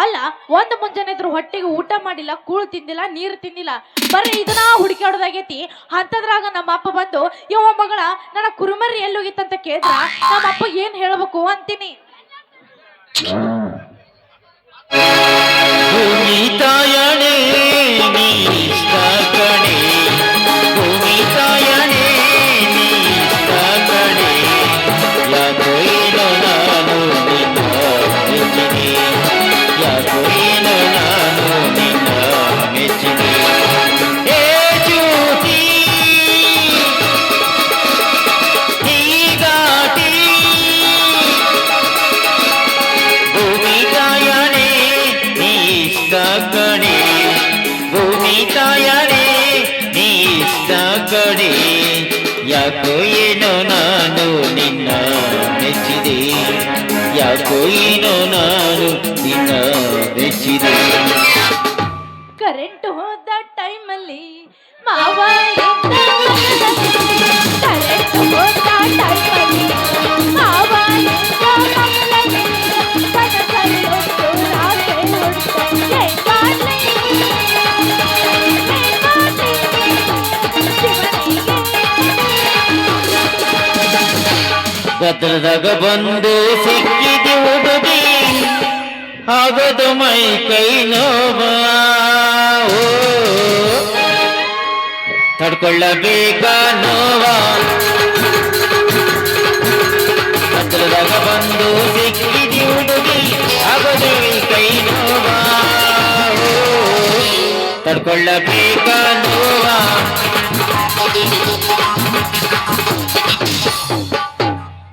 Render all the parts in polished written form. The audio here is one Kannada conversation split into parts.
ಅಲ್ಲ ಒಂದ್ ಮುಂಜಾನೆ ಇದ್ರು ಹೊಟ್ಟೆಗೆ ಊಟ ಮಾಡಿಲ್ಲ, ಕೂಳು ತಿಂದಿಲ್ಲ, ನೀರು ತಿಂದಿಲ್ಲ, ಬರೀ ಇದನ್ನ ಹುಡುಕಾಡೋದಾಗೈತಿ. ಅಂತದ್ರಾಗ ನಮ್ಮ ಅಪ್ಪ ಬಂದು ಯವ್ವ ಮಗಳ ನನ್ನ ಕುರುಮರಿ ಎಲ್ಲೋಗಿತ್ತಂತ ಕೇಳಿದ್ರ ನಮ್ಮ ಅಪ್ಪ ಏನ್ ಹೇಳ್ಬೇಕು ಅಂತೀನಿ. ಯಾಕೋ ಏನೋ ನಾನು ನಿನ್ನ ಮೆಚ್ಚಿದೆ, ಯಾಕೋ ಏನೋ ನಾನು ನಿನ್ನ ಮೆಚ್ಚಿದೆ. ಕರೆಂಟ್ ಹೋದ ಟೈಮಲ್ಲಿ ಮಾವ ಕರೆಂಟ್ ಹೋದ ಟೈಮಲ್ಲಿ ಮಾವ ಗದ್ದಲದಾಗ ಬಂದು ಸಿಕ್ಕಿದಿ ಹುಡುಗಿ, ಆಗದು ಮೈ ಕೈ ನೋವ, ತಡ್ಕೊಳ್ಳಬೇಕ ನೋವ. ಗದ್ದಲದಾಗ ಬಂದು ಸಿಕ್ಕಿದಿ ಹುಡುಗಿ, ಆಗದು ಮೈ ಕೈ ನೋವ, ತಡ್ಕೊಳ್ಳಬೇಕ ನೋವ.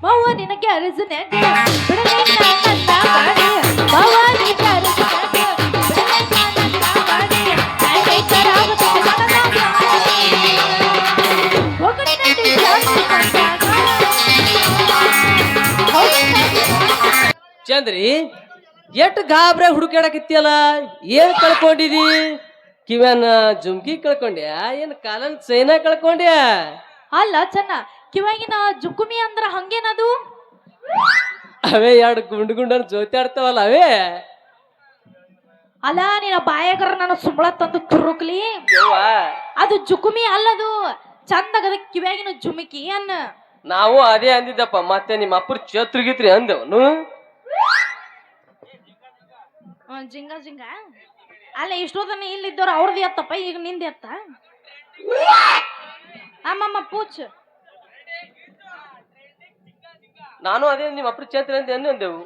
ಮಾವ ನಿನಗೆ ಅರಸನ್ಯಾಗ ಬಿಡಲಿಲ್ಲ ನನ್ನ ಗಾಡಿ, ಮಾವ ನಿನಗೆ ಅರಸನ್ಯಾಗ ಬಿಡಲಿಲ್ಲ ನನ್ನ ಗಾಡಿ, ಚಂದ್ರಿ ಎಷ್ಟು ಗಾಬ್ರೆ ಹುಡುಕಾಡಕತ್ತಿಯಲ್ಲ, ಏನ್ ಕಳ್ಕೊಂಡಿದಿ? ಕಿವ್ಯಾನ ಜುಮ್ಕಿ ಕಳ್ಕೊಂಡ್ಯಾ, ಏನ್ ಕಾಲನ್ ಚೈನಾ ಕಳ್ಕೊಂಡ್ಯಾ? ಅಲ್ಲ ಚೆನ್ನ, ಕಿವಾಗಿನ ಜುಕುಮಿ ಅಂದ್ರ ಹಂಗೇನದು? ಅವೇ ಎರಡು ಗುಂಡು ಗುಂಡನ್ ಜೋತಿ ಆಡ್ತಾವಲ್ಲ ಅವೇ. ಅಲ್ಲ ನಿನ್ನ ಬಾಯಾಗರ ನಾನು ಸುಂಬಳ ತಂದು ತುರುಕ್ಲಿ, ಅದು ಜುಕುಮಿ ಅಲ್ಲದು, ಚಂದಗದ ಕಿವ್ಯಾಗಿನ ಜುಮಕಿ ಅನ್ನ. ನಾವು ಅದೇ ಅಂದಿದ್ದಪ್ಪ, ಮತ್ತೆ ನಿಮ್ಮ ಅಪ್ಪರ ಚೇತ್ರಿಗಿತ್ರಿ ಅಂದವನು. ಜಿಂಗ ಜಿಂಗ ಅಲ್ಲ, ಇಷ್ಟೋದನ್ನ ಇಲ್ಲಿದ್ದವ್ರು ಅವ್ರದ್ದು ಎತ್ತಪ್ಪ, ಈಗ ನಿಂದ ಎತ್ತ. ಅಮ್ಮಮ್ಮ ಪೂಚ್, ನಾನು ಅದೇ ನಿಮ್ಮ ಅಪ್ಪರ ಚೇತ್ರಿ ಅಂತ ಅಂದೆವು.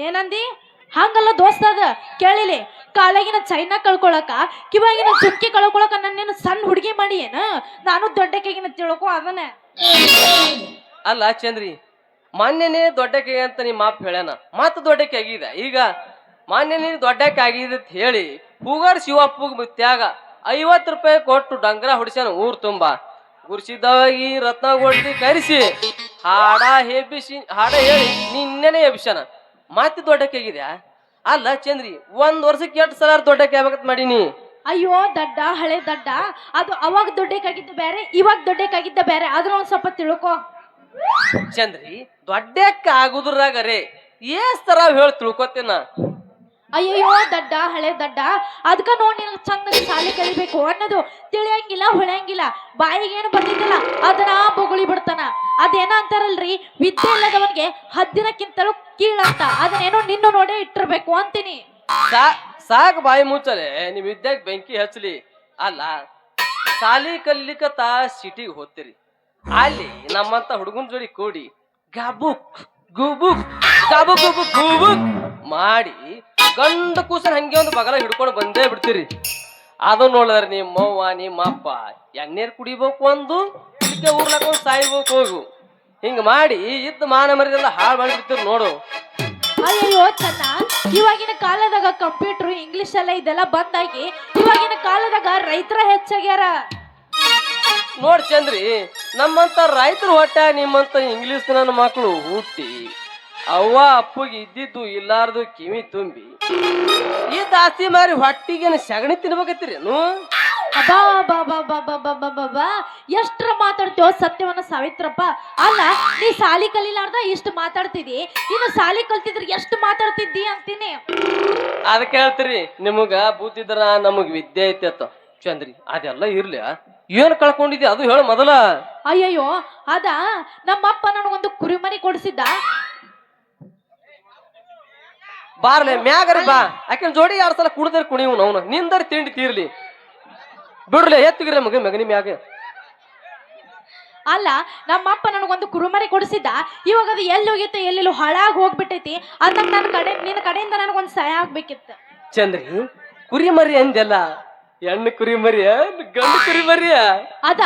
ಏನಂದಿ? ಹಂಗಲ್ಲ ದೋಸ್ತ, ಅದ ಕೇಳಿಲಿ, ಕಾಲಾಗಿನ ಚೈನಾ ಕಳ್ಕೊಳಕ ಕಿವಾಗಿನ ಜುಮ್ಕಿ ಕಳ್ಕೊಳಕ ನನ್ನೇನು ಸಣ್ಣ ಹುಡುಗಿ ಮಾಡಿ ಏನ? ನಾನು ದೊಡ್ಡಕ್ಕಾಗಿನ ತಿಳ್ಕೊ ಅದನ್ನ. ಅಲ್ಲ ಚಂದ್ರಿ, ಮಾನ್ಯನೇ ದೊಡ್ಡಕ್ಕೆ ಅಂತ ನಿಮ್ಮ ಅಪ್ಪ ಹೇಳ್ಯಾನ, ಮತ್ತ ದೊಡ್ಡಕ್ಕೆ ಆಗಿದೆ. ಈಗ ಮಾನ್ಯನೇ ದೊಡ್ಡಕ್ಕೆ ಆಗಿದೆ ಅಂತ ಹೇಳಿ ಹೂಗಾರ್ ಶಿವಪ್ಪಗ ತ್ಯಾಗ 50 ರೂಪಾಯಿ ಕೊಟ್ಟು ಡಂಗ್ರ ಹೊಡಿಸ್ಯಾನ ಊರ್ ತುಂಬಾ. ಗುರ್ಸಿದ್ದವಾಗಿ ರತ್ನ ಕೊಡ್ತಿ ಕರೆಸಿ ಹಾಡ ಹೇಳಿ ನಿನ್ನೆನೆ ಎಬ್ಸ್ಯಾನ, ಮತ್ತೆ ದೊಡ್ಡಕ್ಕೆ ಆಗಿದೆ. ಅಲ್ಲ ಚಂದ್ರಿ, 1 ವರ್ಷಕ್ಕೆ 8 ಸಲ ದೊಡ್ಡಕ್ಕೆ ಆಗ್ಬೇಕಂತ ಮಾಡೀನಿ. ಅಯ್ಯೋ ದಡ್ಡ, ಹಳೆ ದಡ್ಡ, ಅದು ಅವಾಗ ದೊಡ್ಡಕ್ಕಾಗಿದ್ದ ಬೇರೆ, ಇವಾಗ ದೊಡ್ಡಕ್ಕಾಗಿದ್ದ ಬೇರೆ, ಅದನ್ನ ಒಂದ್ ಸ್ವಲ್ಪ ತಿಳ್ಕೊ. ಚಂದ್ರಿ, ದೊಡ್ಡಕ್ಕ ಆಗುದ್ರಾಗರೇ ಏಸ್ ತರ ಹೇಳಿ ತಿಳ್ಕೊತೇನ. ಅಯ್ಯಯ್ಯೋ ದಡ್ಡ, ಹಳೆ ದಡ್ಡ, ಅದಕ್ಕ ನೋಡಿ ನಿನಗೆ ಚಂದ ಶಾಲೆ ಕಲಿಬೇಕು ಅನ್ನೋದು ತಿಳಿಯಂಗಿಲ್ಲ, ಹೊಳೆಯಂಗಿಲ್ಲ, ಬಾಯಿಗೇನು ಬಂದಿದ್ದಿಲ್ಲ ಅದನ್ನ ಬೊಗುಳಿ ಬಿಡ್ತಾನ. ಅದೇನ ಅಂತಾರಲ್ರಿ, ವಿದ್ಯೆ ಇಲ್ಲದವನ್ಗೆ ಹದ್ದಿನಕ್ಕಿಂತಲೂ ಕೀಳಂತ, ಅದನ್ನೇನೋ ನಿನ್ನ ನೋಡೇ ಇಟ್ಟಿರ್ಬೇಕು ಅಂತೀನಿ. ಸಾಕ್ ಬಾಯಿ ಮುಚ್ಚಲೆ, ನಿಮ್ ವಿದ್ಯಾಗ ಬೆಂಕಿ ಹಚ್ಚಲಿ. ಅಲ್ಲ, ಸಾಲಿ ಕಲಿಲಿಕ್ಕ ಸಿಟಿಗೆ ಹೋಗ್ತೀರಿ, ಅಲ್ಲಿ ನಮ್ಮಂತ ಹುಡುಗನ ಜೋಡಿ ಕೂಡಿ ಗಬುಕ್ ಗುಬುಕ್ ಗಬುಕ್ ಗುಬುಕ್ ಗುಬುಕ್ ಮಾಡಿ ಗಂಡ ಕೂಸನ್ ಹಂಗೆ ಒಂದು ಬಗಲ ಹಿಡ್ಕೊಂಡು ಬಂದೇ ಬಿಡ್ತೀರಿ. ಅದು ನೋಡಿದ್ರೆ ನಿಮ್ಮವ್ವ ನಿಮ್ಮ ಅಪ್ಪ ಎಣ್ಣೀರ್ ಕುಡಿಬೇಕು, ಒಂದು ಊರ್ಲಾಕ ಒಂದು ಸಾಯ್ಬೇಕು ಹೋಗು, ಹಿಂಗ ಮಾಡಿ ಇದ್ದ ಮಾನ ಮರಿದೆಲ್ಲ ಹಾಳು ಮಾಡಿಬಿಡ್ತೀರಿ ನೋಡು. ಅಯ್ಯಯ್ಯೋ ಚೆನ್ನ, ಇವಾಗಿನ ಕಾಲದಾಗ ಕಂಪ್ಯೂಟರ್ ಇಂಗ್ಲಿಷ್ ಎಲ್ಲ ಇದೆಲ್ಲ ಬಂದಾಗಿ ಇವಾಗಿನ ಕಾಲದಾಗ ರೈತರ ಹೆಚ್ಚಾಗ್ಯಾರ. ನೋಡ್ ಚಂದ್ರಿ, ನಮ್ಮಂತ ರೈತರು ಹೊಟ್ಟೆ ನಿಮ್ಮಂತ ಇಂಗ್ಲಿಷ್ ನನ್ನ ಮಕ್ಕಳು ಹುಟ್ಟಿ ಅವ್ವ ಅಪ್ಪಗೆ ಇದ್ದಿದ್ದು ಇಲ್ಲಾರ್ದು ಕಿವಿ ತುಂಬಿ ಈ ದಾಸ್ತಿ ಮಾರಿ ಹೊಟ್ಟಿಗೆ ಸಗಣಿ ತಿನ್ಬೇಕತ್ತೀರೇನು? ಅಬ್ಬಾ ಬಾ ಬಾ ಬಾ ಬಾ ಬಾ ಬಾ ಬಾ ಬಾ ಎಷ್ಟ್ರ ಮಾತಾಡ್ತೀವೋ ಸತ್ಯವನ್ನ ಸಾವಿತ್ರಪ್ಪ. ಅಲ್ಲ ನೀ ಸಾಲಿ ಕಲಿಲಾರ್ದ ಇಷ್ಟು ಮಾತಾಡ್ತಿದಿ, ಇನ್ನು ಸಾಲಿ ಕಲ್ತಿದ್ರೆ ಎಷ್ಟು ಮಾತಾಡ್ತಿದ್ದಿ ಅಂತೀನಿ. ಅದಕ್ಕೆ ಹೇಳ್ತೀರಿ ನಿಮಗ ಬುದ್ಧಿದ್ರ ನಮಗ್ ವಿದ್ಯೆ ಐತಿ ಅತ್ತ. ಚಂದ್ರಿ ಅದೆಲ್ಲ ಇರ್ಲಿ, ಏನ್ ಕಳ್ಕೊಂಡಿದ್ದಿ ಅದು ಹೇಳ ಮೊದಲ. ಅಯ್ಯಯ್ಯೋ ಅದ ನಮ್ಮಪ್ಪ ನನಗೊಂದು ಕುರಿಮರಿ ಕೊಡಿಸಿದ್ದ. ಬಾರ್ಲೆ ಮ್ಯಾಗರಿ ಬಾ, ಆಕಿನ ಜೋಡಿ 2 ಸಲ ಕುಡ್ದರ್ ಕುಣಿವು ನಾವು ನಿಂದರ್ ತಿಂಡಿ ತೀರ್ಲಿ ಬಿಡ್ಲಿ ಎತ್ತಿಗ್ರಿ ಮಗನಿ ಮ್ಯಾಗ. ಅಲ್ಲ ನಮ್ಮಪ್ಪ ನನಗೊಂದು ಕುರುಮರಿ ಕೊಡಿಸಿದ್ದ, ಇವಾಗ ಅದು ಎಲ್ಲಿ ಹೋಗಿತ್ತು ಎಲ್ಲೆಲ್ಲೋ ಹಾಳಾಗಿ ಹೋಗ್ಬಿಟ್ಟೈತಿ. ಅದಕ್ಕೆ ನಿನ್ನ ಕಡೆಯಿಂದ ನನಗೊಂದು ಸಹಾಯ ಆಗ್ಬೇಕಿತ್ತು. ಚಂದ್ರಿ ಕುರಿ ಮರಿ ಅಂದೆಲ್ಲ, ಹೆಣ್ಣು ಕುರಿ ಮರಿಯ ಗಂಡು ಕುರಿ ಮರಿಯ? ಅದ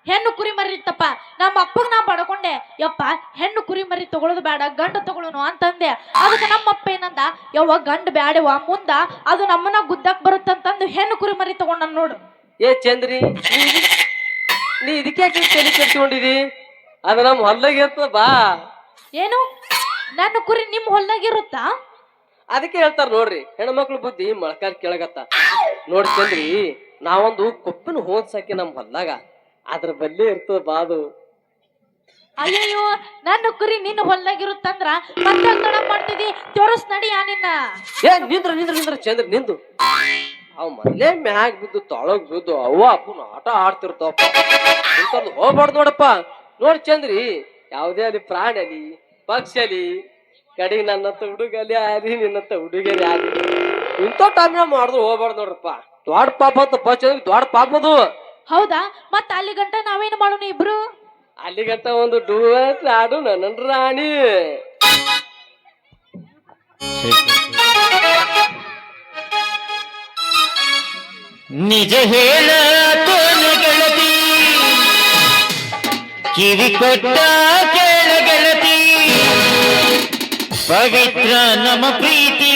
ಹೆಣ್ಣು ಕುರಿ ಮರಿ ಇತ್ತಪ್ಪ. ನಮ್ಮ ಅಪ್ಪಗ್ ನಾ ಬಡ್ಕೊಂಡೆ, ಯಪ್ಪ ಹೆಣ್ಣು ಕುರಿ ಮರಿ ತಗೊಳ್ಳೋದು ಬೇಡ ಗಂಡು ತಗೊಳ್ಳೋನು ಅಂತಂದೆ. ಅದಕ್ಕೆ ನಮ್ಮಪ್ಪ ಏನಂದ, ಯವ್ವ ಗಂಡು ಬ್ಯಾಡವ ಮುಂದ ಅದು ನಮ್ಮನ್ನ ಗುದ್ದಕ್ ಬರುತ್ತಂತಂದು ಹೆಣ್ಣು ಕುರಿ ಮರಿ ತಗೊಂಡ ನೋಡು. ಏ ಚಂದ್ರಿ ನೀ ಇದಕ್ಕೆ ತಲೆ ಕೆಡ್ಸ್ಕೊಂಡಿದಿ? ಅದು ನಮ್ಮ ಹೊಲ್ದಾಗ ಇರ್ತದ ಬಾ. ಏನು ನನ್ನ ಕುರಿ ನಿಮ್ ಹೊಲ್ದಾಗಿರುತ್ತಾ? ಅದಕ್ಕೆ ಹೇಳ್ತಾರ ನೋಡ್ರಿ, ಹೆಣ್ಮಕ್ಳು ಬುದ್ಧಿ ಮೊಳಕಾಲ್ ಕೆಳಗತ್ತ. ನೋಡ್ ಚಂದ್ರಿ ನಾವೊಂದು ಕೊಪ್ಪಿನ ಹೋದ್ಸಾಕಿ ನಮ್ ಹೊಲ್ದಾಗ, ಅದ್ರ ಬಲ್ಲೇ ಇರ್ತದ ಬಾದು. ಅಯ್ಯಯ್ಯೋ ನನ್ನ ಕುರಿ ನಿನ್ನ ಹೊಲ್ದಾಗಿರುತ್ತಂದ್ರ ಮತ್ತೆ ತಡ ಮಾಡ್ತಿದಿ, ತೋರಿಸ್ ನಡಿಯಾ ನಿನ್ನ. ಏ ನಿಂದ್ರ ಚಂದ್ರಿ ನಿಂದು. ಅವ್ ಮೊದ್ಲೇ ಮ್ಯಾಗ್ ಬಿದ್ದು ತೊಳಗ್ ಬಿದ್ದು ಅವ್ವ ಅಪ್ಪನ ಆಟ ಆಡ್ತಿರ್ತಾವಪ್ಪ, ಇಂಥದ್ದು ಹೋಗ್ಬಾರ್ದು ನೋಡಪ್ಪ. ನೋಡಿ ಚಂದ್ರಿ ಯಾವುದೇ ಅಲ್ಲಿ ಪ್ರಾಣಿ ಅಲ್ಲಿ ಪಕ್ಷಿ ಅಲ್ಲಿ ಕಡೆಗೆ ನನ್ನತ್ತ ಹುಡುಗಲಿ ಆಲಿ ನಿನ್ನತ್ತ ಹುಡುಗಲಿ ಆಲಿ ಇಂಥ ಟೈಮ್ನಾಗ ಮಾಡಿದ್ರು ಹೋಗ್ಬಾರ್ದು ನೋಡ್ರಪ್ಪ. ದೊಡ್ಡ ಪಾಪ ಅಂತಪ್ಪ ಚಂದ್ರಿ, ದೊಡ್ಡ ಪಾಪ ಅದು. ಹೌದಾ ಮತ್ತ ಅಲ್ಲಿ ಗಂಟ ನಾವೇನು ಮಾಡೋಣ ಇಬ್ರು? ಅಲ್ಲಿಗಂತ ಒಂದು ಡೂಯಟ್ ಆಡು ನನ್ನ ರಾಣಿ. ನಿಜ ಹೇಳ ಕೋನ ಗೆಳತಿ, ಕಿವಿ ಕೊಟ್ಟ ಕೇಳ ಗೆಳತಿ, ಪವಿತ್ರ ನಮ್ಮ ಪ್ರೀತಿ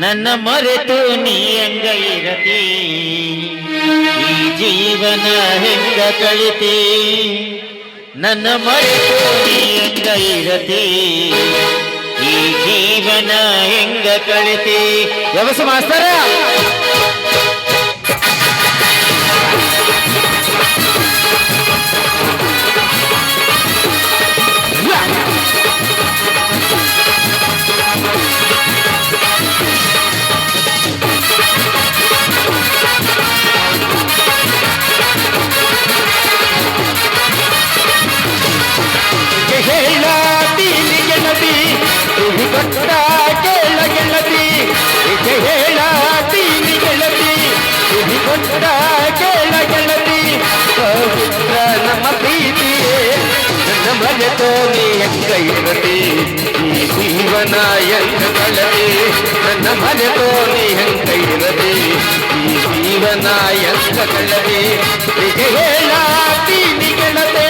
ನನ್ನ ಮರೆತು ನೀ ಹಂಗ ಇರತಿ, ಈ ಜೀವನ ಹೆಂಗ ಕಳಿತಿ, ನನ್ನ ಮರೆತು ನೀ ಹಂಗ ಇರತಿ, ಈ ಜೀವನ ಹೆಂಗ ಕಳಿತಿ. ವ್ಯವಸ ಮಾಸ್ತರ ಹೇಳತೀನಿ ಗೆಳತಿ, ತುಗಿ ಕೊಟ್ಟ ಕೇಳ ಗೆಳತಿ, ಹೇಳತೀನಿ ಗೆಳತಿ, ತುಗಿ ಕೊಟ್ಟ ಕೇಳ ಗೆಳತಿ, ಪವಿತ್ರ ನಮ್ಮ ಪ್ರೀತಿ ನನ್ನ ಮರೆತು ನೀ ಹೆಂಗ ಇರತಿ, ಈ ಜೀವನ ಹೆಂಗ ಕಳತಿ, ನನ್ನ ಮರೆತು ನೀ ಹೆಂಗ ಇರತಿ, ಈ ಜೀವನ ಹೆಂಗ ಕಳತಿ, ಹೇಳತೀನಿ ಗೆಳತಿ.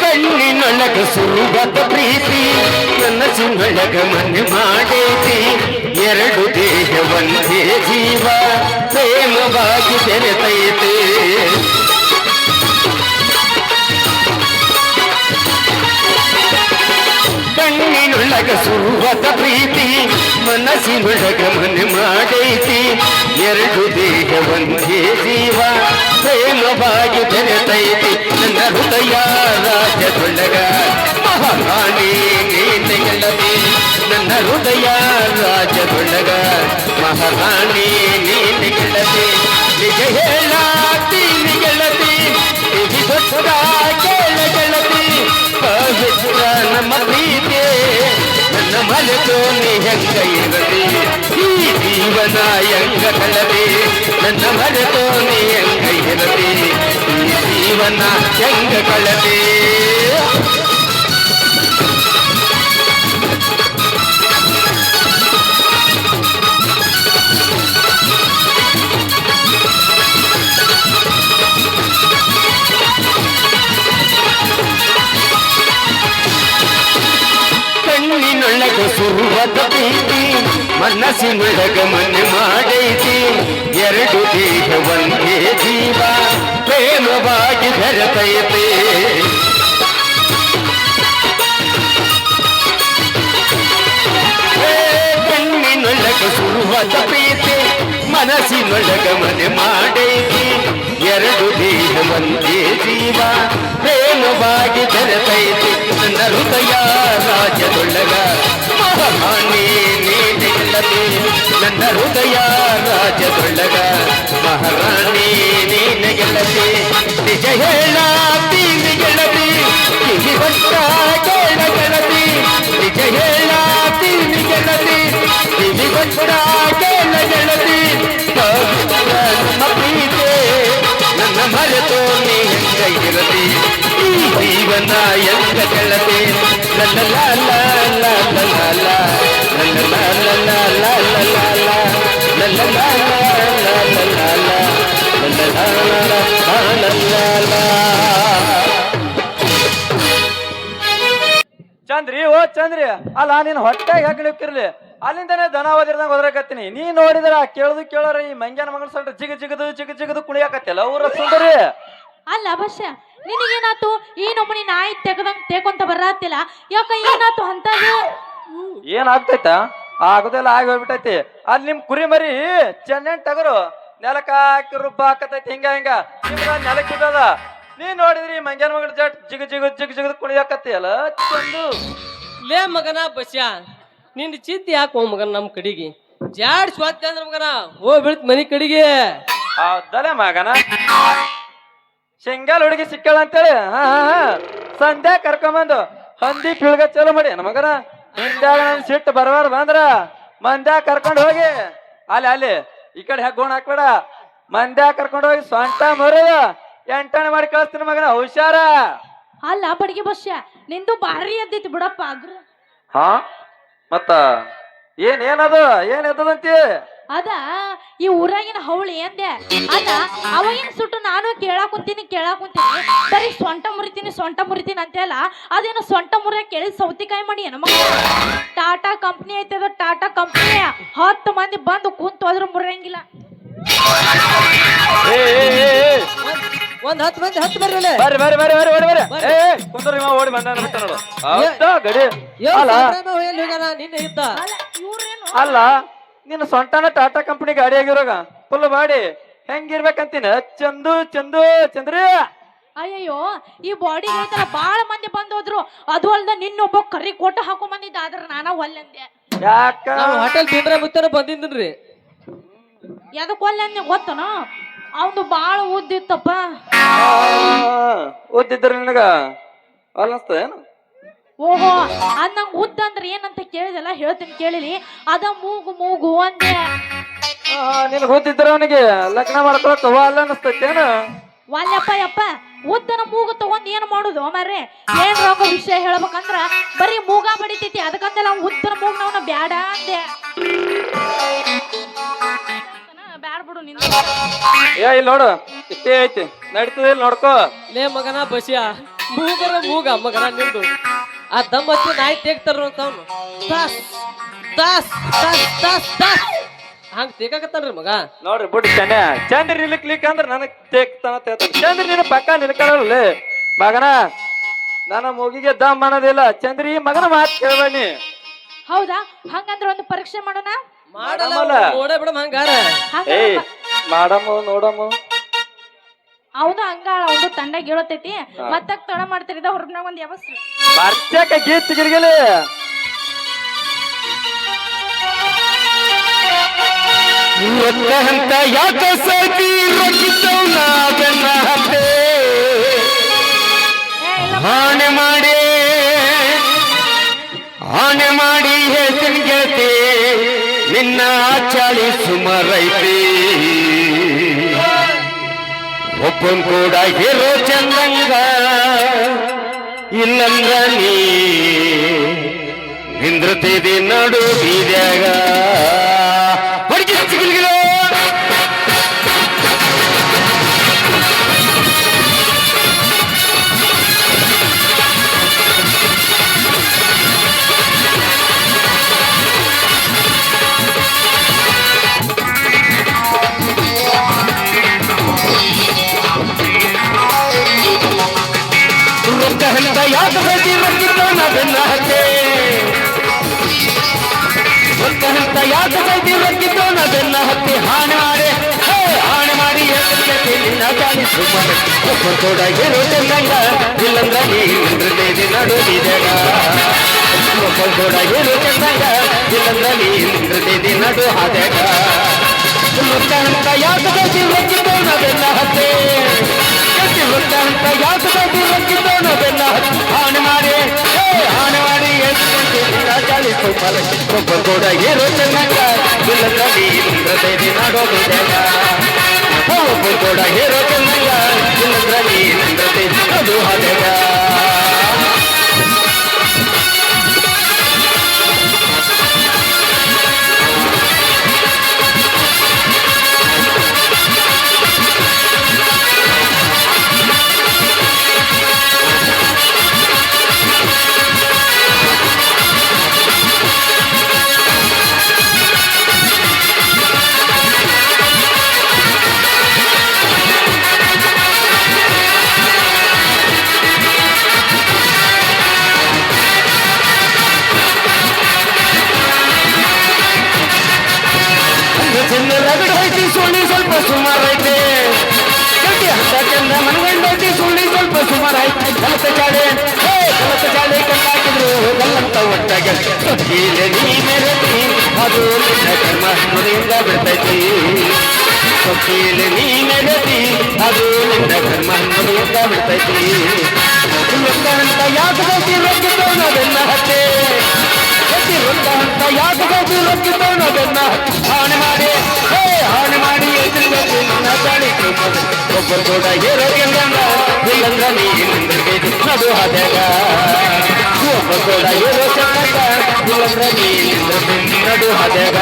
ಕಣ್ಣಿನೊಳಗ ಸುರುಗದ ಪ್ರೀತಿ ಮನಸ್ಸಿನೊಳಗ ಮನೆ ಮಾಡೈತಿ, ಎರಡು ದೇಹ ಒಂದೇ ಜೀವ ಪ್ರೇಮವಾಗಿ ಬೆರೆತೈತಿ. ಕಣ್ಣಿನೊಳಗ ಸುರುಗದ ಪ್ರೀತಿ ಮನಸ್ಸಿನೊಳಗ ಮನೆ ಮಾಡೈತಿ, ಎರಡು ದೇಹ ಒಂದೇ ಜೀವ ಪ್ರೇಮವಾಗಿ ಬೆರೆತೈತಿ. ನನ್ನ ಹೃದಯ ರಾಜ್ಯದೊಳಗ ಮಹಾರಾಣಿ ನೀನೆ ಗೆಳತಿ, ನನ್ನ ಹೃದಯ ರಾಜ್ಯದೊಳಗ ಮಹಾರಾಣಿ ನೀನೆ ಗೆಳತಿ, ನಿಜ ಹೇಳತೀನಿ ಗೆಳತಿ, ಇದು ದೊಡ್ಡ ಕೇಳ ಗೆಳತಿ, ಪವಿತ್ರ ನಮ್ಮ ಪ್ರೀತಿ ನನ್ನ ಮರೆತು ನೀ ಹೆಂಗ ಇರತಿ, ಈ ಜೀವನ ಹೆಂಗ ಕಳತಿ, ನನ್ನ ಮರೆತು ನೀ ಹೆಂಗ ಇರತಿ, ಈ ಜೀವನ ಹೆಂಗ ಕಳತಿ. ಮನಸ್ಸಿನೊಳಗ ಮನೆ ಮಾಡೈತಿ ಎರಡು ದೇಹ ಒಂದೇ ಜೀವ ಪ್ರೇಮವಾಗಿ ಬೆರೆತೈತಿ ಕಣ್ಣಿನೊಳಗ ಸುರುವದ ಪ್ರೀತಿ ಮನಸ್ಸಿನೊಳಗ ಮನೆ ಮಾಡೈತಿ ಎರಡು ದೇಹ ಒಂದೇ ಜೀವ ಪ್ರೇಮವಾಗಿ ಬೆರೆತೈತಿ ನನ್ನ ಹೃದಯ ರಾಜ್ಯದೊಳಗ ಮಹಾರಾಣಿ ನೀನೆ ಗೆಳತಿ ನನ್ನ ಹೃದಯ ರಾಜ್ಯದೊಳಗ ಮಹಾರಾಣಿ ನೀನೆ ಗೆಳತಿ ನಿಜ ಹೇಳಾತೀನಿ ಗೆಳತಿ ಕಿವಿ ಹೊತ್ತ ಕೇಳ ಗೆಳತಿ ನಿಜ ಹೇಳಾತೀನಿ ಗೆಳತಿ ಕಿವಿ ಹೊತ್ತ ಕೇಳ ಗೆಳತಿ ನಮ್ಮ ಪ್ರೀತಿ ನನ್ನ ಮರೆತು ನೀ ಹೆಂಗಿರತಿ ಈ ಜೀವನ ಎಂಗ ಗೆಳತಿ ಲಲ್ಲ ಲಾಲ ಲಾಲ ಲಾಲ ಲಲ್ಲ ಲಾಲ ಲಾಲ ಲಾಲ ಲಲ್ಲ ಲಾಲ ಲಾಲ ಲಾಲ ಲಲ್ಲ ಲಾಲ ಲಾಲ ಚಂದ್ರಿ ಓ ಚಂದ್ರಿ ಅಲ್ಲ ನೀನ್ ಹೊಟ್ಟೆಗೆ ಹಾಕಿರ್ಲಿ ಅಲ್ಲಿಂದಾನೆ ದನ ಓದಿರ್ದಂಗ ಹೋದ್ರಕತ್ತೀನಿ ನೀ ನೋಡಿದ್ರ ಕೇಳೋರ ಈ ಮಂಗ್ಯಾನ ಮಗಳ ಸೊಂಟ ಜಿಗದು ಕುಣಿಯಾಕತ್ತಿಲ್ಲ ಅವ್ರ ಸುಂದರಿ ಅಲ್ಲ ಬಸ್ಯ ನಿನಗೇನಾತು ಈ ನಮ್ಮನಿ ನಾಯಿ ತೆಗದಂಗ್ ತೇಕೊಂತ ಬರತ್ತಿಲ್ಲ ಯಾಕ ಏನಾತು ಅಂತದು ಏನಾಗ್ತೈತ ಆಗುದೆಲ್ಲ ಆಗಿ ಹೋಗ್ಬಿಟ್ಟೈತಿ ಅಲ್ಲಿ ನಿಮ್ ಕುರಿ ಮರಿ ಚೆನ್ನೈನ್ ತಗರು ನೆಲಕ್ಕ ಹಾಕಿ ರುಬ್ಬ ಹಾಕತೈತಿ ಹಿಂಗ ನಿಮ್ಗ ನೆಲಕ್ಕಿದ್ದದ ನೀ ನೋಡಿದ್ರಿ ಮಂಗ್ಯಾನ ಮಗಳ ಜಟ್ ಜಿಗದು ಕುಣಿಯಾಕತ್ತಿಯಲ್ಲ ಚಂದು ಲೇ ಮಗನ ಬಸ್ಯ ನಿನ್ನ ಚಿಂತೆ ಯಾಕೋ ಮಗನ ನಮ್ಮ ಕಡೆಗೆ ಜಾಡ್ ಸ್ವಾತ್ಯ ಅಂದ್ರ ಮಗನ ಬೀಳ್ತ ಮನಿ ಕಡೆಗೆ ಹೌದಲ್ಲ ಮಗನ ಶೇಂಗಾಲ್ ಹುಡುಗಿ ಸಿಕ್ಕಳ ಅಂತೇಳಿ ಸಂಧ್ಯಾ ಕರ್ಕೊಂಬಂದು ಹಂದಿ ಪಿಳ್ಗ ಚಲೋ ಮಾಡಿ ಮಗನ ಹಿಂದ್ಯಾಗ ನನ್ ಸಿಟ್ಟು ಬರಬಾರ್ದು ಬಂದ್ರ ಮಂದ್ಯಾ ಕರ್ಕೊಂಡು ಹೋಗಿ ಅಲ್ಲಿ ಈ ಕಡೆ ಗೋಣ ಹಾಕ್ಬೇಡ ಮಂದ್ಯಾ ಕರ್ಕೊಂಡು ಹೋಗಿ ಸ್ವಂತ ಮರದ ಎಂಟಣೆ ಮಾಡಿ ಕಳಿಸ್ತೀನಿ ಮಗನ ಹುಷಾರ ಅಲ್ಲ ಬಡಿಗೆ ಬಸ್ಯ ನಿಂದು ಭಾರಿ ಎದ್ದೈತಿ ಬಿಡಪ್ಪ ಅದ್ರ ಹಾ ಮತ್ತ ಏನದು ಏನ್ ಎದ್ದದಂತಿ ಅದ ಈ ಊರಾಗಿನ ಹವಳಿ ಅಂದೆ ಅದ ಅವಾಗಿನ ಸುಟ್ಟು ನಾನು ಕೇಳಾಕ್ ಕುಂತೀನಿ ಬರೀ ಸೊಂಟ ಮುರಿತೀನಿ ಅಂತೆಲ್ಲ ಅದೇನು ಸೊಂಟ ಮುರಿಯ ಕೇಳಿ ಸೌತಿಕಾಯಿ ಮಾಡಿ ನಮಗ ಟಾಟಾ ಕಂಪ್ನಿ ಐತದ ಟಾಟಾ ಕಂಪ್ನಿ 10 ಮಂದಿ ಬಂದು ಕುಂತು ಹೋದ್ರು ಮುರಿಯಂಗಿಲ್ಲ ಒಂದ್ 10 ಮಂದಿ ಬರ್ರಲೆ ಬರ್ರಿ ಕುಂದ್ರಿ ಓಡಿ ಬಂದ ನೋಡು ಹೌದಾ ಗಡಿ ಅಲ್ಲ ನಿನ್ನೆ ಇದ್ದ ಇವ್ರೇನು ಅಲ್ಲ ನಿನ್ನ ಸೊಂಟನ ಟಾಟಾ ಕಂಪನಿ ಗಾಡಿ ಆಗಿರೋಗ ಫುಲ್ ಮಾಡಿ ಹೆಂಗಿರ್ಬೇಕಂತೀನ ಚಂದ್ರಿ ಅಯ್ಯಯ್ಯೋ ಈ ಬಾಡಿ ಐತಲ್ಲ ಬಾಳ ಮಂದಿ ಬಂದ್ ಹೋದ್ರು ಅದು ಅಲ್ದ ನಿನ್ನೊಬ್ಬ ಕರಿ ಕೋಟ ಹಾಕೊಂಡ್ ಬಂದಿದ್ದ ಆದ್ರ ನಾನ ಒಲ್ಲಂದೆ ಯಾಕ ಹೋಟೆಲ್ ತಿಂದ್ರೆ ಮುತ್ತನ ಬಂದಿದ್ರಿ ಎದಕ್ ಒಲ್ಲಂದೆ ಗೊತ್ತನ ಅವನು ಬಾಳ ಉದ್ದಿತ್ತಪ್ಪ ಓದಿದ್ರ ನಿನಗ ಅಲ್ಲಸ್ತದ ಏನು ಓಹೋ ಅದ್ ನಂಗ್ ಉದ್ದ ಅಂದ್ರೆ ಏನಂತ ಕೇಳಿದಲ್ಲ ಹೇಳ್ತೀನಿ ಕೇಳಿಲಿ ಅದ ಮೂಗು ಅಂದೆ ನಿನಗ ಓದಿದ್ರ ಅವನಿಗೆ ಲಗ್ನ ಮಾಡ್ಕೊಳಕ್ ಅಲ್ಲ ಅನಸ್ತೈತೇನು ಯಪ್ಪ ಉದ್ದನ ಮೂಗು ತಗೊಂಡ್ ಏನ್ ಮಾಡುದು ಮಾರ್ರೆ ಏನ್ ರೋಗ ವಿಷಯ ಹೇಳ್ಬೇಕಂದ್ರ ಬರೀ ಮೂಗ ಬಡಿತೈತಿ ಅದಕ್ಕಂದಲ್ಲ ಅವ್ನ ಉದ್ದನ ಮೂಗ್ ನಾವ್ನ ಬ್ಯಾಡ ಅಂದೆ ಬ್ಯಾಡ ಬಿಡು ನಿಂದ ಇಲ್ಲಿ ನೋಡು ಇಷ್ಟೇ ಐತಿ ನಡೀತದ ಇಲ್ಲಿ ನೋಡ್ಕೋ ಲೇ ಮಗನ ಬಸ್ಯ ಮೂಗ ಮಗನ ನಿಂದು ಆ ದಮ್ಮತ್ತಿ ನಾಯಿ ತೇಗ್ತಾರ ಅಂತ ಅವ್ನು ತಾಸ್ ಹಂಗ ತೇಗಾಕತ್ತಾನ್ರಿ ಮಗ ನೋಡ್ರಿ ಬಿಟ್ಟು ಚಂದ್ರಿ ನಿಲ್ಕ್ಲಿಕ್ ಅಂದ್ರ ನನಗ್ ತೇಕ್ತಾನ ಚಂದ್ರಿ ನಿನ್ನ ಪಕ್ಕ ನಿಲ್ಕೊಳ್ಳ ಮಗನ ನನ್ನ ಮೂಗಿಗೆ ದಮ್ ಅನ್ನೋದಿಲ್ಲ ಚಂದ್ರಿ ಮಗನ ಮಾತು ಕೇಳಬೇಡಿ ಹೌದಾ ಹಂಗಂದ್ರ ಒಂದು ಪರೀಕ್ಷೆ ಮಾಡೋಣ ನೋಡೇ ಬಿಡಮ್ ಹಂಗಾರ ಏಯ್ ಮಾಡಮ್ಮ ನೋಡಮ್ಮ ಅವನು ಹಂಗಾಳ ಅವನು ತಂಡ ಗೆಳತೈತಿ ಮತ್ತ ತಡ ಮಾಡ್ತಿರಿದ ಹೊರಗ್ನಾಗ ಒಂದ್ ಯಾವಸ್ರಿ ಬರ್ಚಕ ಗೀತ್ ಗಿರ್ಗಿಲಿ ಅಂತ ಯಾಕ ಸತಿ ರಚಿಸೌನ ಬೆನ್ನ ಹತ್ತೆ ಆಣೆ ಮಾಡಿ ಹೇಳ್ತೀನಿ ಗೆಳತಿ ನಿನ್ನ ಚಾಳಿ ಸುಮಾರೈತಿ ಒಬ್ಬನ್ ಕೂಡ ಹೀರೋ ಚಂದಂಗ ಇಲ್ಲಂದ್ರ ನೀ ನಿಂದ್ರತಿದಿ ನಡು ಬೀದ್ಯಾಗ ಯಾಕೆ ಸೈತಿ ರೊಕ್ಕಿದ್ದೋನ ಬೆನ್ನ ಹತ್ತಿ ಹಾಣೆ ಮಾಡಿ ಹಾಣೆ ಮಾಡಿ ಎತ್ತಕ್ಕೆ ನಿನ್ನ ಗಾಳಿ ಸುಮ್ಮನೆ ಒಬ್ಬರು ಕೂಡ ಇರೋ ಚೆನ್ನಂಗ ಇಲ್ಲಂದ್ರ ನೀ ನಡುವಿದೆಗ ಒಬ್ಬರು ಕೂಡ ಇರೋ ಚೆನ್ನಂಗ ಇಲ್ಲಂದ್ರ ನೀ ನಡು ಹಾದೆಗ ಅಂತ ಯಾಕೆ ಸೈತಿ ರೊಕ್ಕಿದ್ದೋನ ಬೆನ್ನ ಹತ್ತಿ ಅಂತ ಯಾಕೆ ಸೈತಿ ರೊಕ್ಕಿದ್ದೋನ ಬೆನ್ನ ಹತ್ತಿ ಹಾಣೆ ಮಾಡಿ ಗಾಳಿ ಸುಮ್ಮನೆ ಒಬ್ಬರು ಕೂಡ ಇರೋ ಚೆನ್ನಂಗ ಇಲ್ಲಂದ್ರ ನೀ ನಡೋದು ಜಗ ಒಬ್ಬರು ಕೂಡ ಇರೋ ಚೆನ್ನಂಗ ಇಲ್ಲಂದ್ರ ನೀ ಅದು ಹಾದೆಗ ರಗಡ ಐತಿ ಸುಳ್ಳಿ ಸ್ವಲ್ಪ ಸುಮಾರೈತೆ ಗಟ್ಟಿ ಹಂತ ಚಂದ ಮನಗಂಡೈತಿ ಸುಳ್ಳಿ ಸ್ವಲ್ಪ ಸುಮಾರೈತಿ ಕಲಸ ಚಾಡೆ ಕಲ್ಲಾಕಿದ್ರು ಗಲ್ಲಂತ ಒಟ್ಟಾಗ ಸೊಕ್ಕೀಲೆ ನೀ ಮೆರತಿ ಅದು ನಿನ್ನ ಕರ್ಮ ನುಡಿಯಿಂದ ಬಿಡ್ತೈತಿ ಸೊಕ್ಕೀಲೆ ನೀ ಮೆರತಿ ಅದು ನಿನ್ನ ಕರ್ಮ ನುಡಿಯಿಂದ ಬಿಡ್ತೈತಿ ಅಂತ ಯಾಕೆ ಹೋಗಿ ರೊಕ್ಕಿದ್ದವನ ಬೆನ್ನ ಹತ್ತೆ ರೊಕ್ಕ ಅಂತ ಯಾಕೆ ಹೋಗಿ ರೊಕ್ಕಿದ್ದವನ ಬೆನ್ನ ಹಾಣೆ ಮಾಡಿ ನನ್ನ ಗಾಳಿ ಒಬ್ಬರು ಕೂಡ ಇರೋ ಚೆನ್ನಂಗ ಇಲ್ಲಂದ್ರ ನೀ ನಡು ಹಾದ್ಯಾಗ ಒಬ್ಬರು ಕೂಡ ಇರೋ ಚೆನ್ನಂಗ ಇಲ್ಲಂದ್ರ ನೀ ನಡು ಹಾದ್ಯಾಗ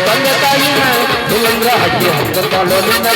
ತಂದೆ ತಾಯಿನ ಇಲ್ಲಂದ್ರ ಹಕ್ಕಿ ಹೊಂದತಾಳೋ ನಿನ್ನ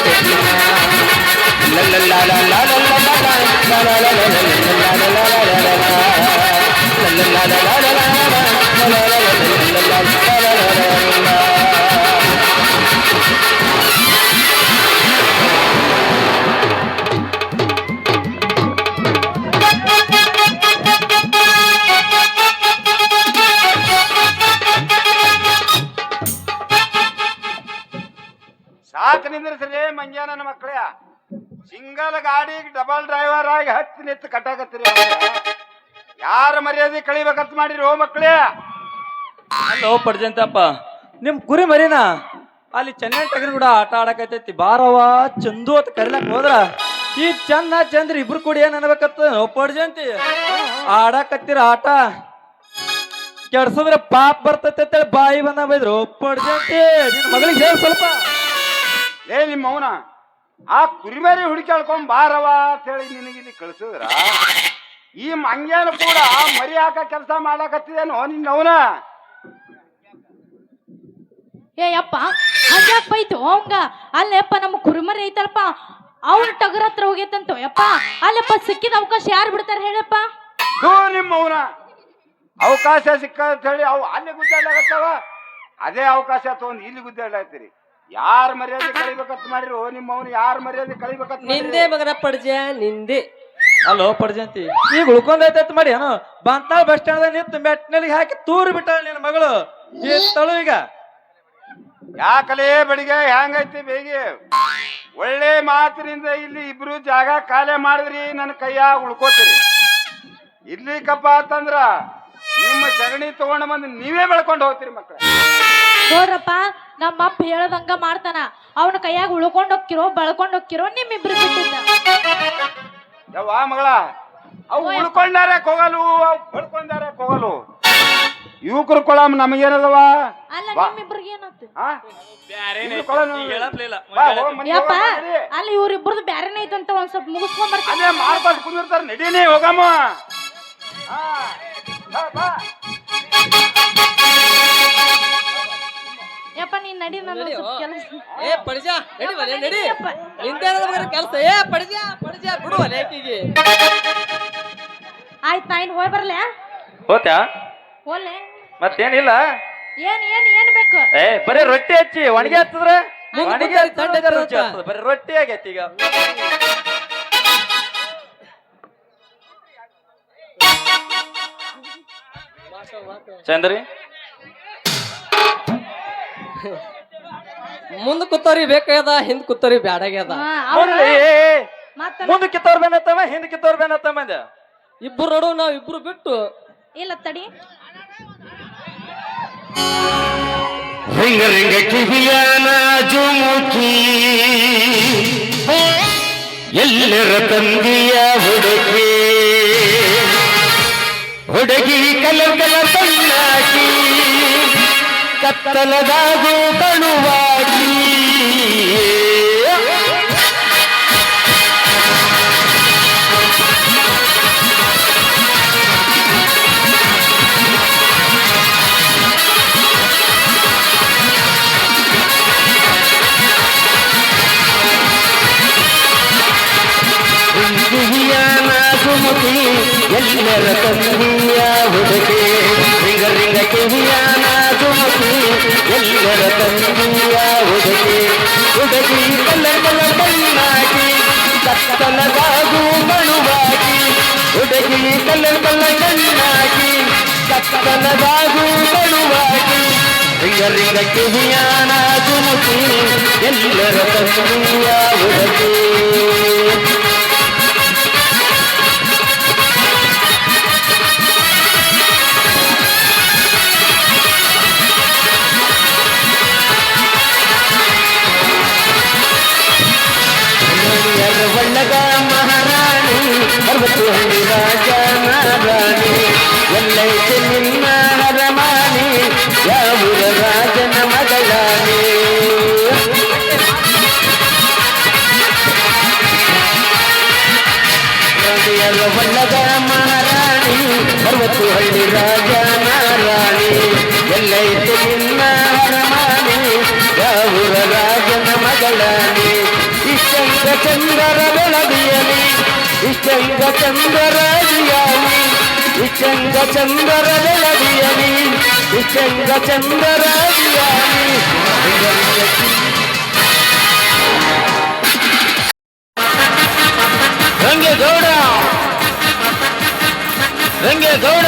ಸಾಕು ನಿಂದ್ರಿಸ್ರಿ ಮಂಜಾನನ ಮಕ್ಕಳೇ ಸಿಂಗಲ್ ಗಾಡಿಗೆ ಡಬಲ್ ಡ್ರೈವರ್ ಆಗಿ ಹತ್ತಿ ನಿಂತು ಕಟ್ಟಾಕತ್ತೀರಿ ಯಾರ ಮರ್ಯಾದೆ ಕಳಿಬೇಕಂತ ಮಾಡಿರಿ ಓ ಮಕ್ಕಳೇ ಅಲ್ಲೋ ಪಡ್ಜಂತಪ್ಪ ನಿಮ್ ಕುರಿ ಮರಿನಾ ಅಲ್ಲಿ ಚೆನ್ನೈ ಟಗನ್ ಕೂಡ ಆಟ ಆಡಕೈತೈತಿ ಬಾರವ ಚಂದು ಅಂತ ಕರಿಲಕ್ ಹೋದ್ರ ಈ ಚಂದ ಚಂದ್ರ ಇಬ್ರು ಕೂಡಿ ಏನ್ ಅನ್ಬೇಕತ್ತ ಪಡ್ಜಂತಿ ಆಡಕತ್ತೀರ ಆಟ ಕೆಡ್ಸದ್ರ ಪಾಪ ಬರ್ತೈತೆ ಅಂತೇಳಿ ಬಾಯಿ ಬಂದ ಬೈದ್ರು ಪಡ್ಜಂತಿ ನಿನ್ ಮಗಳಿಗೆ ಹೇಳಿ ಸ್ವಲ್ಪ ಏ ನಿಮ್ಮ ಅವನ ಆ ಕುರಿಮೇರಿ ಹುಡುಕಾಳ್ಕೊಂಡ್ ಬಾರವ ಅಂತ ಹೇಳಿ ನಿನಗಿಲ್ಲಿ ಕಳ್ಸಿದ್ರ ಈ ಮಂಗ್ಯಾನ ಕೂಡ ಮರಿ ಹಾಕ ಕೆಲಸ ಮಾಡಾಕತ್ತಿದೇನೋ ನಿನ್ನವನ ಏ ಅಪ್ಪ ಹಂಗ್ಯಾಕ್ ಬೈತು ಅವಂಗ ಅಲ್ಲೆಪ್ಪ ನಮ್ಮ ಕುರುಮರಿ ಐತಲ್ಪ ಅವ್ನ ಟಗರ ಹತ್ರ ಹೋಗೈತಂತ ಯಪ್ಪ ಅಲ್ಲಪ್ಪ ಸಿಕ್ಕಿದ ಅವಕಾಶ ಯಾರು ಬಿಡ್ತಾರ ಹೇಳಪ್ಪ ನಿಮ್ಮ ಅವನ ಅವಕಾಶ ಸಿಕ್ಕ ಅಂತ ಹೇಳಿ ಅವು ಅಲ್ಲಿ ಗುದ್ದಾಡ್ಲಾಗತ್ತವ ಅದೇ ಅವಕಾಶ ತಗೊಂಡ್ ಇಲ್ಲಿ ಗುದ್ದಾಡ್ಲಾಗ್ತೀರಿ ಯಾರ ಮರ್ಯಾದೆ ಕಳಿಬೇಕಂತ ಮಾಡಿರು ನಿಮ್ಮ ಅವನು ಯಾರ ಮರ್ಯಾದೆ ಕಳಿಬೇಕಂತ ನಿಂದೆ ಮಗನ ಪಡ್ಜ ನಿಂದೆ ಅಲ್ಲೋ ಪಡ್ಜಂತಿ ಈಗ ಉಳ್ಕೊಂಡೈತತ್ ಮಾಡಿ ಏನೋ ಬಂತಾಳ ಬಸ್ ಸ್ಟ್ಯಾಂಡ್ ನಿಂತು ಮೆಟ್ನಲ್ಲಿ ಹಾಕಿ ತೂರು ಬಿಟ್ಟಾಳ ನಿನ್ನ ಮಗಳು ಎತ್ತಳು ಈಗ ಯಾಕಲೇ ಬಡಿಗೆ ಹೆಂಗೈತಿ ಬೇಗಿ ಒಳ್ಳೆ ಮಾತಿನಿಂದ ಇಲ್ಲಿ ಇಬ್ರು ಜಾಗ ಖಾಲಿ ಮಾಡಿದ್ರಿ ನನ್ನ ಕೈಯಾಗ ಉಳ್ಕೋತೀರಿ ಇರ್ಲಿಕ್ಕಪ್ಪ ಅಂತಂದ್ರ ನಿಮ್ಮ ಸಗಣಿ ತಗೊಂಡು ಬಂದು ನೀವೇ ಬೆಳ್ಕೊಂಡು ಹೋಗ್ತೀರಿ ಮಕ್ಕಳ ನೋಡ್ರಪ್ಪ ನಮ್ಮ ಅಪ್ಪ ಹೇಳದಂಗ ಮಾಡ್ತಾನ ಅವನ ಕೈಯಾಗ ಉಳ್ಕೊಂಡ್ ಹೋಗ್ಕಿರೋ ಬೆಳ್ಕೊಂಡ್ ಹೋಗ್ಕಿರೋ ನಿಮ್ಮಿಬ್ರು ಬಿಟ್ಟಿದ್ದ ಯವ್ವ ಮಗಳ ಅವು ಉಳ್ಕೊಂಡಾರಕ್ ಹೋಗಲು ಅವು ಬೆಳ್ಕೊಂಡಾರಕ್ ಹೋಗಲು ಯುವಕರು ಕೊಳಮ್ ನಮಗೇನದವ ಅಲ್ಲ ನಿಮ್ಮಿಬ್ರಿಗೆ ಏನಾಯ್ತು ಯಪ್ಪ ಅಲ್ಲಿ ಇವ್ರಿಬ್ರದ್ದು ಬ್ಯಾರೇನೆ ಐತಂತ ಒಂದ್ ಸ್ವಲ್ಪ ಮುಗಿಸ್ಕೊಂಡ್ ಬರ್ತಾನೆ ಅಲ್ಲೇ ಮಾಡ್ಕೊಂಡು ಕುಂದಿರ್ತಾರ ನಡೀನಿ ಹೋಗಮ್ಮ ಯಪ್ಪ ನೀನ್ ನಡಿ ನಾನು ನಡಿ, ಸ್ವಲ್ಪ ಓ. ಕೆಲಸ ಏ ಪಡಿಜ ನಡಿ ಬಲೆ ನಡಿ ನಡಿಯಪ್ಪ. ನಿಂದೆ ಕೆಲಸ ಏ ಪಡಿಜ ಬಿಡು ಲೇಕಿಗೆ ಆಯ್ತು ನಾ ಇನ್ ಹೋಗಿ ಬರ್ಲೆ ಹೋತ್ಯಾ ಹೋಗ್ಲೆ ಮತ್ತೇನಿಲ್ಲ ಏನ್ ಬೇಕು ಏ ಬರೀ ರೊಟ್ಟಿ ಹಚ್ಚಿ ಒಣಗಿ ಹತ್ತದ್ರ ಮುಂದ್ ಒಣಗಿ ಕೂತಾರಿ, ತಂಡ ಹತ್ತದ್ರ ಇರ್ತದ. ರುಚಿ ಆಗ್ತದ. ಬರೀ ರೊಟ್ಟಿ ಆಗೈತಿ ಈಗ ಚಂದ್ರಿ ಮುಂದ್ ಕೂತವ್ರಿ ಬೇಕಾಗ್ಯದ ಹಿಂದ್ ಕೂತವ್ರಿ ಬ್ಯಾಡಾಗ್ಯದ ಮತ್ತ ಮುಂದ್ ಕಿತ್ತವ್ರ ಬೇನತ್ತಮ್ಮ ಹಿಂದ್ ಕಿತ್ತವ್ರ ಬೇನತ್ತಮ್ಮ ಅಂದ ಇಬ್ರು ನೋಡು ನಾವ್ ಇಬ್ರು ಬಿಟ್ಟು ಇಲ್ಲ ತಡಿ ರಿಂಗ ರಿಂಗ ಕಿವಿಯಾನ ಜುಮುಕಿ ಎಲ್ಲರ ತಂದಿಯ ಹುಡುಗಿ ಹುಡುಗಿ ಕಲರ್ ಕಲರ್ ಬಣ್ಣಾಕಿ ಕತ್ತಲದಾಗೂ ಕಣುವಾಗಿ ಕಿವಿಯಾನ ಜುಮುಕಿ ಎಲ್ಲರ ತಂದಿಯ ಹುಡುಗಿ ರಿಂಗ ರಿಂಗ ಕಿವಿಯಾನ ಜುಮುಕಿ ಎಲ್ಲರ ತಂದಿಯ ಹುಡುಗಿ ಹುಡುಗಿ ಕಲರ್ ಕಲರ್ ಬಣ್ಣಾಗಿ ಕತ್ತಲದಾಗೂ ಮಣುವಾಗಿ ಹುಡುಗಿ ಕಲರ್ ಕಲರ್ ಕಣ್ಣಾಗಿ ಕತ್ತಲದಾಗೂ ಮಣುವಾಗಿ ರಿಂಗ ರಿಂಗ ಕಿವಿಯಾನ ಜುಮುಕಿ ಎಲ್ಲರ ತಂದಿಯ ಹುಡುಗಿ ಒಳ್ಳಗ ಮಹಾರಾಣಿ ಅರವತ್ತು ಹಳ್ಳಿ ರಾಜನ ರಾಣಿ ಎಲ್ಲೈತೆ ನಿನ್ನ ಹರಮಾನಿ ಯಾವೂರ ರಾಜನ ಮಗಳಾನಿ ಒಳ್ಳಗ ಮಹಾರಾಣಿ ಅರವತ್ತು ಹಳ್ಳಿ ರಾಜನ ರಾಣಿ ಎಲ್ಲೈತೆ ನಿನ್ನ ಹರಮಾನಿ ಯಾವೂರ ರಾಜನ ಮಗಳಾನಿ ಇಷ್ಟಂಗ ಚಂದರ ಬೆಳದಿಯಲಿ ಇಷ್ಟಂಗ ಚಂದರ ದಿಯಾಲಿ ಇಷ್ಟಂಗ ಚಂದರ ಬೆಳದಿಯಲಿ ಇಷ್ಟಂಗ ಚಂದರ ದಿಯಾಲಿ ರಂಗೇಗೌಡ ರಂಗೇಗೌಡ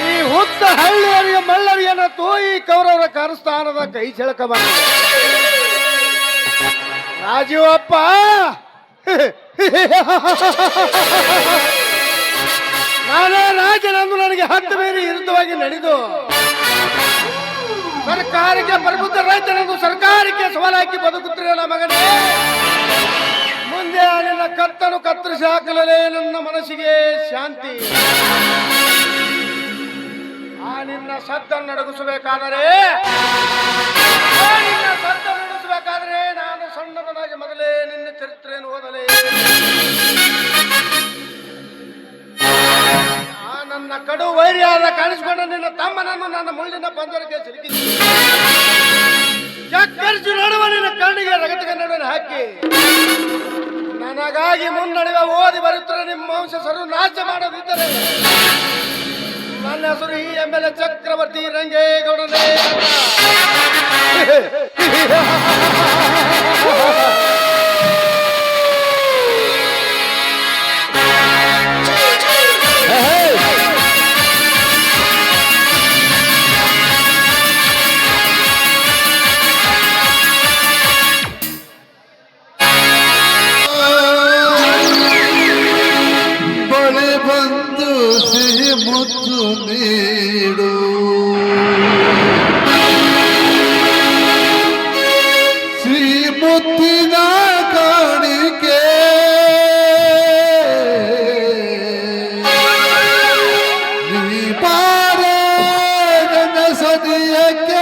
ಈ ಹುತ್ತ ಹಳ್ಳಿಯರಿಗೆ ಮಳ್ಳರಿಯನ್ನ ತೋಯಿ ಕೌರವರ ಕರಸ್ಥಾನದ ಕೈ ಚೆಳಕ ಬಂದ ರಾಜೀವಪ್ಪ ನಾನೇ ರಾಜನಂದು ನನಗೆ ಹತ್ತು ಬೇರೆ ವಿರುದ್ಧವಾಗಿ ನಡೆದು ಸರ್ಕಾರಕ್ಕೆ ಪ್ರಬುದ್ಧ ರೈತನೆಂದು ಸರ್ಕಾರಕ್ಕೆ ಸವಾಲಾಕಿ ಬದುಕುತ್ತಿರಲ್ಲ ಮಗನೇ. ಮುಂದೆ ನಿನ್ನ ಕತ್ತನ್ನು ಕತ್ತರಿಸಿ ಹಾಕಲೇ ನನ್ನ ಮನಸ್ಸಿಗೆ ಶಾಂತಿ. ಆ ನಿನ್ನ ಸದ್ದನ್ನು ನಡಗಿಸಬೇಕಾದರೆ ನಾನು ಸಣ್ಣನಾಗಿ ಮೊದಲೇ ನಿನ್ನ ಚರಿತ್ರೆಯನ್ನು ಓದಲೇ. ಆ ನನ್ನ ಕಡು ವೈರಿಯಾದ ಕಾಣಿಸಿಕೊಂಡ ನಿನ್ನ ತಮ್ಮನನ್ನು ನನ್ನ ಮುಳ್ಳಿನ ಪಂಜರಕ್ಕೆ ಸಿಲುಕಿಸಿ ಚಕ್ಕರಿಸಿ ನಡುವ ನಿನ್ನ ಕಣ್ಣಿಗೆ ರಗತಕ ನಡುವೆ ಹಾಕಿ ನನಗಾಗಿ ಮುನ್ನಡೆಯುವ ಓದಿ ಬರುತ್ತಾರೆ. ನಿಮ್ಮ ವಂಶ ಸರ್ವನಾಶ ಮಾಡೋದಿದ್ದರೆ ನನ್ನ ಹೆಸರು ಈ MLA ಚಕ್ರವರ್ತಿ ರಂಗೇಗೌಡನೇ. ಗಣಪತಿಯಕ್ಕೆ